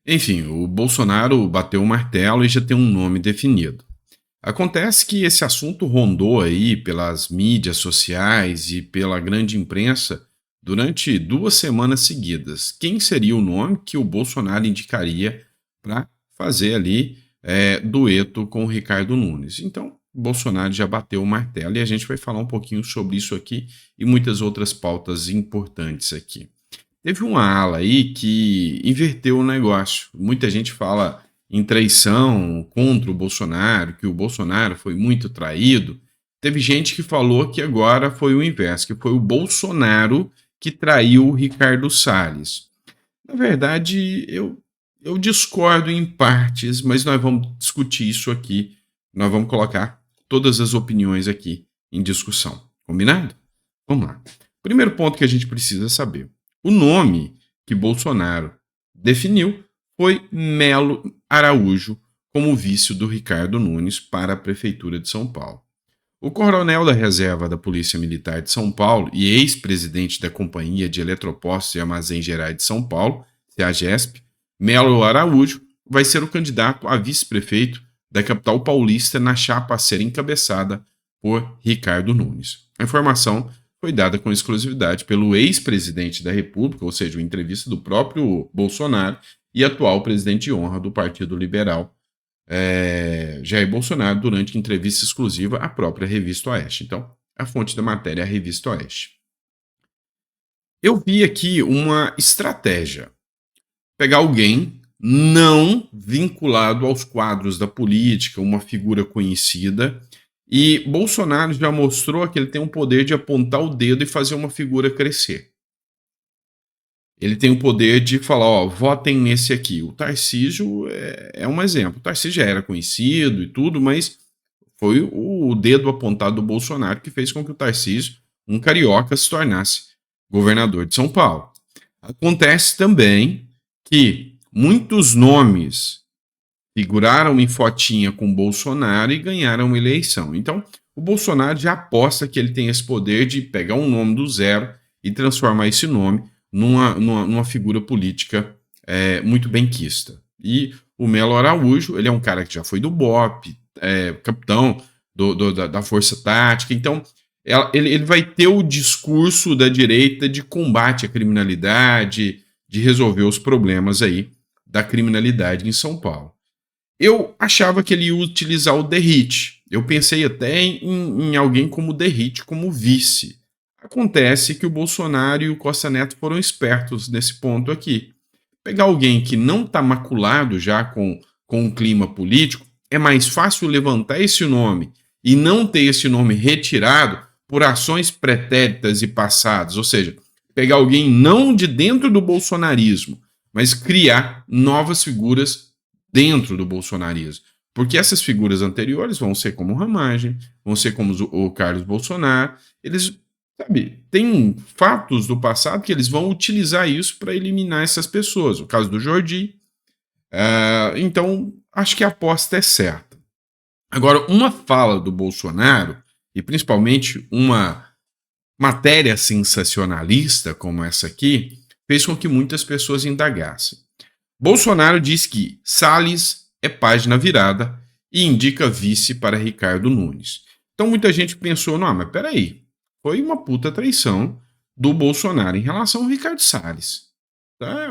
Enfim, o Bolsonaro bateu o martelo e já tem um nome definido. Acontece que esse assunto rondou aí pelas mídias sociais e pela grande imprensa durante 2 semanas seguidas. Quem seria o nome que o Bolsonaro indicaria para fazer ali dueto com o Ricardo Nunes? Então, o Bolsonaro já bateu o martelo e a gente vai falar um pouquinho sobre isso aqui e muitas outras pautas importantes aqui. Teve uma ala aí que inverteu o negócio. Muita gente fala em traição contra o Bolsonaro, que o Bolsonaro foi muito traído. Teve gente que falou que agora foi o inverso, que foi o Bolsonaro que traiu o Ricardo Salles. Na verdade, eu discordo em partes, mas nós vamos discutir isso aqui. Nós vamos colocar todas as opiniões aqui em discussão. Combinado? Vamos lá. Primeiro ponto que a gente precisa saber. O nome que Bolsonaro definiu foi Melo Araújo como vice do Ricardo Nunes para a Prefeitura de São Paulo. O coronel da reserva da Polícia Militar de São Paulo e ex-presidente da Companhia de Eletropostos e Armazéns Gerais de São Paulo, CEAGESP, Melo Araújo, vai ser o candidato a vice-prefeito da capital paulista na chapa a ser encabeçada por Ricardo Nunes. A informação foi dada com exclusividade pelo ex-presidente da República, ou seja, uma entrevista do próprio Bolsonaro e atual presidente de honra do Partido Liberal, Jair Bolsonaro, durante entrevista exclusiva à própria Revista Oeste. Então, a fonte da matéria é a Revista Oeste. Eu vi aqui uma estratégia. Pegar alguém não vinculado aos quadros da política, uma figura conhecida, e Bolsonaro já mostrou que ele tem o poder de apontar o dedo e fazer uma figura crescer. Ele tem o poder de falar, ó, votem nesse aqui. O Tarcísio é um exemplo. O Tarcísio já era conhecido e tudo, mas foi o dedo apontado do Bolsonaro que fez com que o Tarcísio, um carioca, se tornasse governador de São Paulo. Acontece também que muitos nomes figuraram em fotinha com Bolsonaro e ganharam eleição. Então, o Bolsonaro já aposta que ele tem esse poder de pegar um nome do zero e transformar esse nome numa figura política muito benquista. E o Melo Araújo, ele é um cara que já foi do BOPE, capitão da Força Tática, então ele vai ter o discurso da direita de combate à criminalidade, de resolver os problemas aí da criminalidade em São Paulo. Eu achava que ele ia utilizar o Derrite. Eu pensei até em alguém como o Derrite como vice. Acontece que o Bolsonaro e o Costa Neto foram espertos nesse ponto aqui. Pegar alguém que não está maculado já com o clima político, é mais fácil levantar esse nome e não ter esse nome retirado por ações pretéritas e passadas. Ou seja, pegar alguém não de dentro do bolsonarismo, mas criar novas figuras dentro do bolsonarismo. Porque essas figuras anteriores vão ser como o Ramagem, vão ser como o Carlos Bolsonaro, eles, sabe, tem fatos do passado que eles vão utilizar isso para eliminar essas pessoas. O caso do Jordi. Então, acho que a aposta é certa. Agora, uma fala do Bolsonaro, e principalmente uma matéria sensacionalista como essa aqui, fez com que muitas pessoas indagassem. Bolsonaro diz que Salles é página virada e indica vice para Ricardo Nunes. Então muita gente pensou, não, mas peraí, foi uma puta traição do Bolsonaro em relação ao Ricardo Salles. Tá?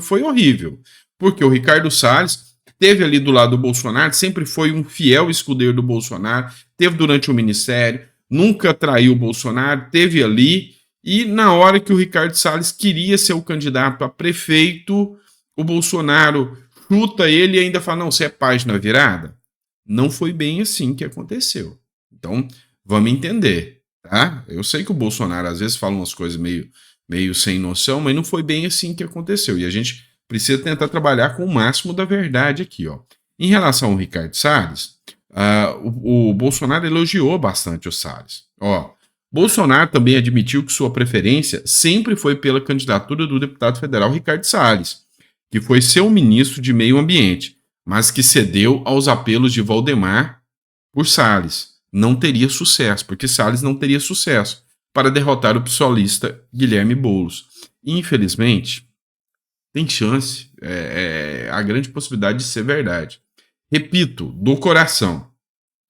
Foi horrível, porque o Ricardo Salles teve ali do lado do Bolsonaro, sempre foi um fiel escudeiro do Bolsonaro, teve durante o ministério, nunca traiu o Bolsonaro, teve ali, e na hora que o Ricardo Salles queria ser o candidato a prefeito, o Bolsonaro chuta ele e ainda fala, não, você é página virada? Não foi bem assim que aconteceu. Então, vamos entender, tá? Eu sei que o Bolsonaro às vezes fala umas coisas meio sem noção, mas não foi bem assim que aconteceu. E a gente precisa tentar trabalhar com o máximo da verdade aqui, ó. Em relação ao Ricardo Salles, o Bolsonaro elogiou bastante o Salles. Ó, Bolsonaro também admitiu que sua preferência sempre foi pela candidatura do deputado federal Ricardo Salles, que foi seu ministro de Meio Ambiente, mas que cedeu aos apelos de Valdemar por Salles. Não teria sucesso, porque Salles não teria sucesso para derrotar o psolista Guilherme Boulos. Infelizmente, tem chance, há grande possibilidade de ser verdade. Repito, do coração,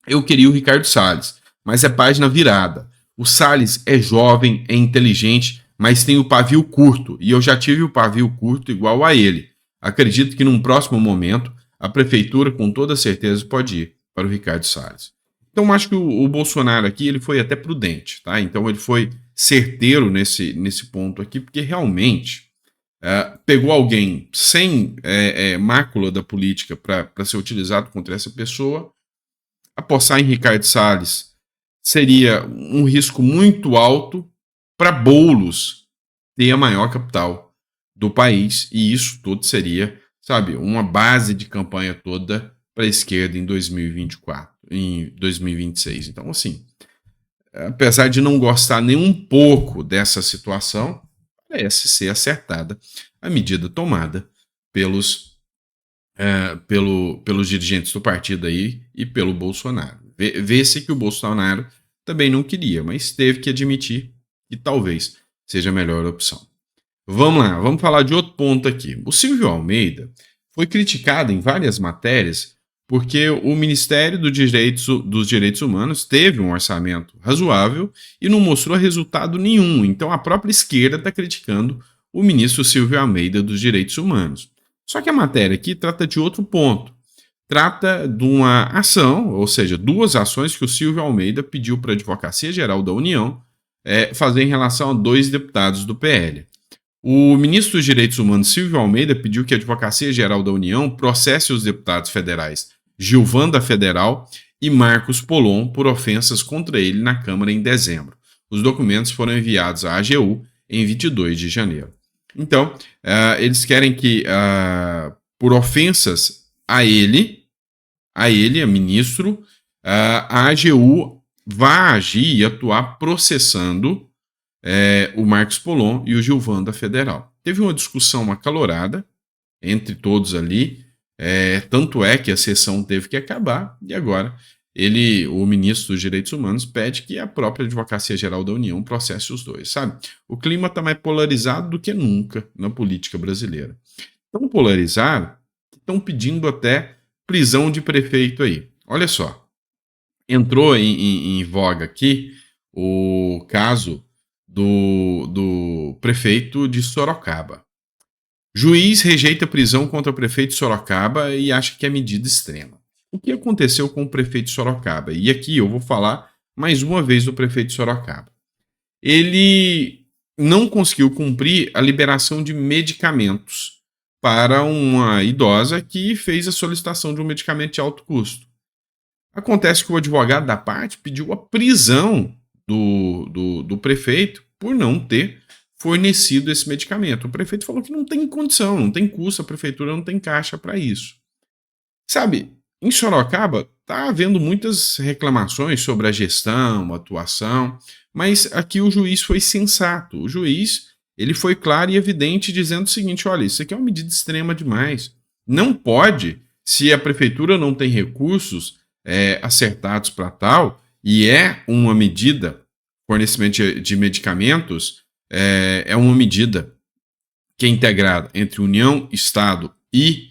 eu queria o Ricardo Salles, mas é página virada. O Salles é jovem, é inteligente, mas tem o pavio curto, e eu já tive o pavio curto igual a ele. Acredito que num próximo momento, a prefeitura com toda certeza pode ir para o Ricardo Salles. Então acho que o Bolsonaro aqui ele foi até prudente, tá? Então ele foi certeiro nesse ponto aqui, porque realmente pegou alguém sem mácula da política para ser utilizado contra essa pessoa. Apostar em Ricardo Salles seria um risco muito alto para Boulos ter a maior capital do país, e isso tudo seria, sabe, uma base de campanha toda para a esquerda em 2024, em 2026. Então, assim, apesar de não gostar nem um pouco dessa situação, parece ser acertada a medida tomada pelos dirigentes do partido aí e pelo Bolsonaro. Vê-se que o Bolsonaro também não queria, mas teve que admitir que talvez seja a melhor opção. Vamos lá, vamos falar de outro ponto aqui. O Silvio Almeida foi criticado em várias matérias porque o Ministério dos Direitos Humanos teve um orçamento razoável e não mostrou resultado nenhum. Então a própria esquerda está criticando o ministro Silvio Almeida dos Direitos Humanos. Só que a matéria aqui trata de outro ponto. Trata de uma ação, ou seja, duas ações que o Silvio Almeida pediu para a Advocacia Geral da União fazer em relação a 2 deputados do PL. O ministro dos Direitos Humanos, Silvio Almeida, pediu que a Advocacia Geral da União processe os deputados federais Gilvanda Federal e Marcos Polon por ofensas contra ele na Câmara em dezembro. Os documentos foram enviados à AGU em 22 de janeiro. Então, eles querem que, por ofensas a ele, a ministro, a AGU vá agir e atuar processando o Marcos Polon e o Gilvanda Federal. Teve uma discussão acalorada entre todos ali, tanto é que a sessão teve que acabar, e agora o ministro dos Direitos Humanos pede que a própria Advocacia Geral da União processe os dois, sabe? O clima está mais polarizado do que nunca na política brasileira. Tão polarizado que estão pedindo até prisão de prefeito aí. Olha só, entrou em voga aqui o caso do prefeito de Sorocaba. Juiz rejeita prisão contra o prefeito de Sorocaba e acha que é medida extrema. O que aconteceu com o prefeito de Sorocaba? E aqui eu vou falar mais uma vez do prefeito de Sorocaba. Ele não conseguiu cumprir a liberação de medicamentos para uma idosa que fez a solicitação de um medicamento de alto custo. Acontece que o advogado da parte pediu a prisão do prefeito por não ter fornecido esse medicamento. O prefeito falou que não tem condição, não tem custo, a prefeitura não tem caixa para isso. Sabe, em Sorocaba está havendo muitas reclamações sobre a gestão, a atuação, mas aqui o juiz foi sensato. O juiz ele foi claro e evidente dizendo o seguinte: olha, isso aqui é uma medida extrema demais. Não pode, se a prefeitura não tem recursos acertados para tal, e é uma medida, fornecimento de medicamentos, é uma medida que é integrada entre União, Estado e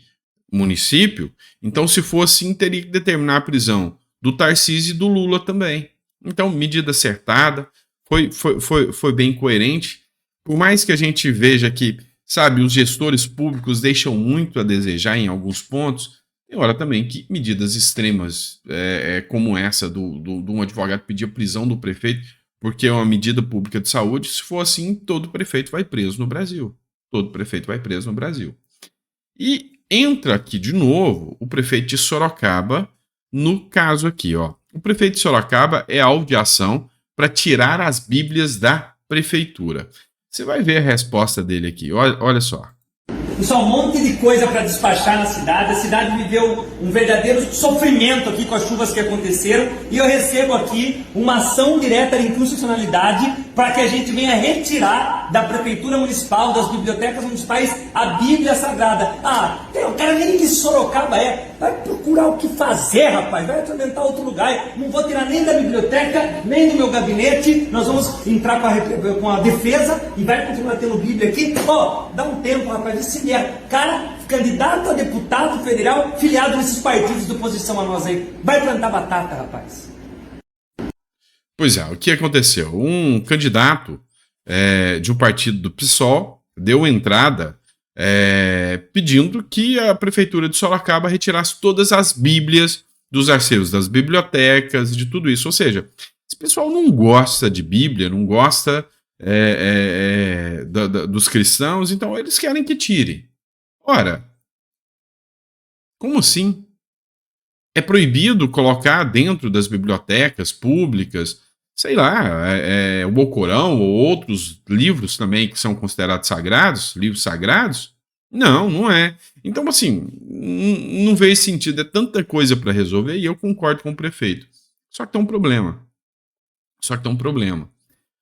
município, então se for assim, teria que determinar a prisão do Tarcísio e do Lula também. Então, medida acertada, foi bem coerente, por mais que a gente veja que, sabe, os gestores públicos deixam muito a desejar em alguns pontos, tem hora também que medidas extremas como essa de um advogado pedir a prisão do prefeito porque é uma medida pública de saúde, se for assim, todo prefeito vai preso no Brasil. Todo prefeito vai preso no Brasil. E entra aqui de novo o prefeito de Sorocaba no caso aqui, ó. O prefeito de Sorocaba é alvo de ação para tirar as bíblias da prefeitura. Você vai ver a resposta dele aqui, olha só. Isso é um monte de coisa para despachar na cidade. A cidade viveu um verdadeiro sofrimento aqui com as chuvas que aconteceram. E eu recebo aqui uma ação direta de inconstitucionalidade para que a gente venha retirar da Prefeitura Municipal, das bibliotecas municipais, a Bíblia Sagrada. O cara nem de Sorocaba vai procurar o que fazer, rapaz. Vai atormentar outro lugar. Não vou tirar nem da biblioteca, nem do meu gabinete. Nós vamos entrar com a defesa e vai continuar tendo Bíblia aqui. Dá um tempo, rapaz. Esse cara candidato a deputado federal filiado nesses partidos de oposição a nós aí. Vai plantar batata, rapaz. Pois é, o que aconteceu? Um candidato de um partido do PSOL deu entrada pedindo que a prefeitura de Sorocaba retirasse todas as bíblias dos arquivos das bibliotecas, de tudo isso. Ou seja, esse pessoal não gosta de Bíblia, não gosta dos cristãos, então eles querem que tire. Ora, como assim? É proibido colocar dentro das bibliotecas públicas, sei lá, o Alcorão ou outros livros também que são considerados sagrados, livros sagrados? Não, não é. Então, assim, não vejo sentido, é tanta coisa para resolver e eu concordo com o prefeito. Só que tem um problema.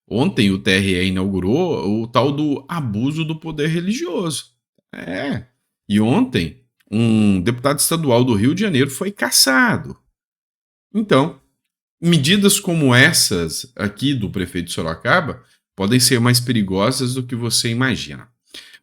Ontem o TRE inaugurou o tal do abuso do poder religioso. E ontem um deputado estadual do Rio de Janeiro foi cassado. Então, medidas como essas aqui do prefeito de Sorocaba podem ser mais perigosas do que você imagina.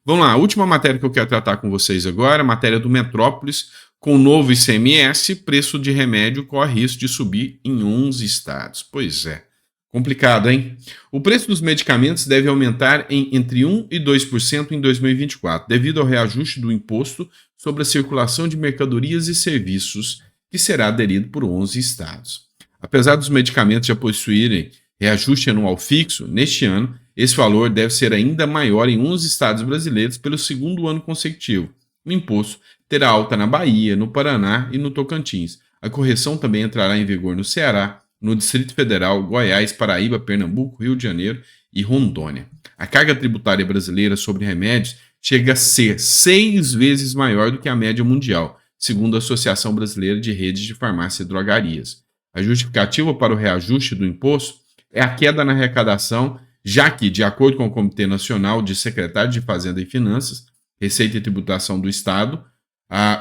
Vamos lá, a última matéria que eu quero tratar com vocês agora, a matéria do Metrópolis. Com o novo ICMS, preço de remédio corre risco de subir em 11 estados. Pois é, complicado, hein? O preço dos medicamentos deve aumentar em entre 1% e 2% em 2024, devido ao reajuste do imposto sobre a circulação de mercadorias e serviços, que será aderido por 11 estados. Apesar dos medicamentos já possuírem reajuste anual fixo, neste ano, esse valor deve ser ainda maior em 11 estados brasileiros pelo segundo ano consecutivo. O imposto terá alta na Bahia, no Paraná e no Tocantins. A correção também entrará em vigor no Ceará, no Distrito Federal, Goiás, Paraíba, Pernambuco, Rio de Janeiro e Rondônia. A carga tributária brasileira sobre remédios chega a ser 6 vezes maior do que a média mundial, segundo a Associação Brasileira de Redes de Farmácia e Drogarias. A justificativa para o reajuste do imposto é a queda na arrecadação, já que, de acordo com o Comitê Nacional de Secretários de Fazenda e Finanças, Receita e Tributação do Estado,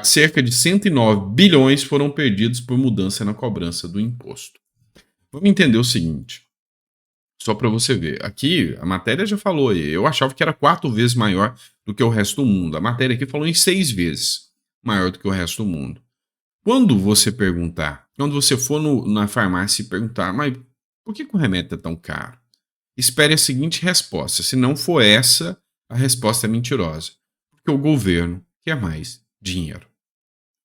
cerca de 109 bilhões foram perdidos por mudança na cobrança do imposto. Vamos entender o seguinte, só para você ver. Aqui, a matéria já falou, eu achava que era 4 vezes maior do que o resto do mundo. A matéria aqui falou em 6 vezes maior do que o resto do mundo. Quando você for na farmácia e perguntar, mas por que o remédio é tão caro? Espere a seguinte resposta. Se não for essa, a resposta é mentirosa. Porque o governo quer mais dinheiro.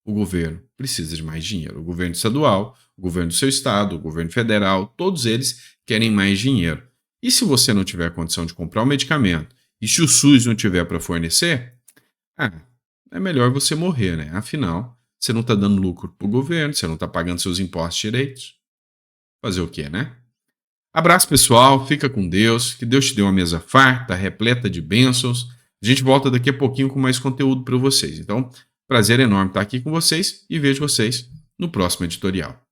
O governo precisa de mais dinheiro. O governo estadual, o governo do seu estado, o governo federal, todos eles querem mais dinheiro. E se você não tiver condição de comprar o medicamento, e se o SUS não tiver para fornecer, é melhor você morrer, né? Afinal, você não está dando lucro para o governo, você não está pagando seus impostos direitos. Fazer o quê, né? Abraço, pessoal. Fica com Deus. Que Deus te dê uma mesa farta, repleta de bênçãos. A gente volta daqui a pouquinho com mais conteúdo para vocês. Então, prazer enorme estar aqui com vocês e vejo vocês no próximo editorial.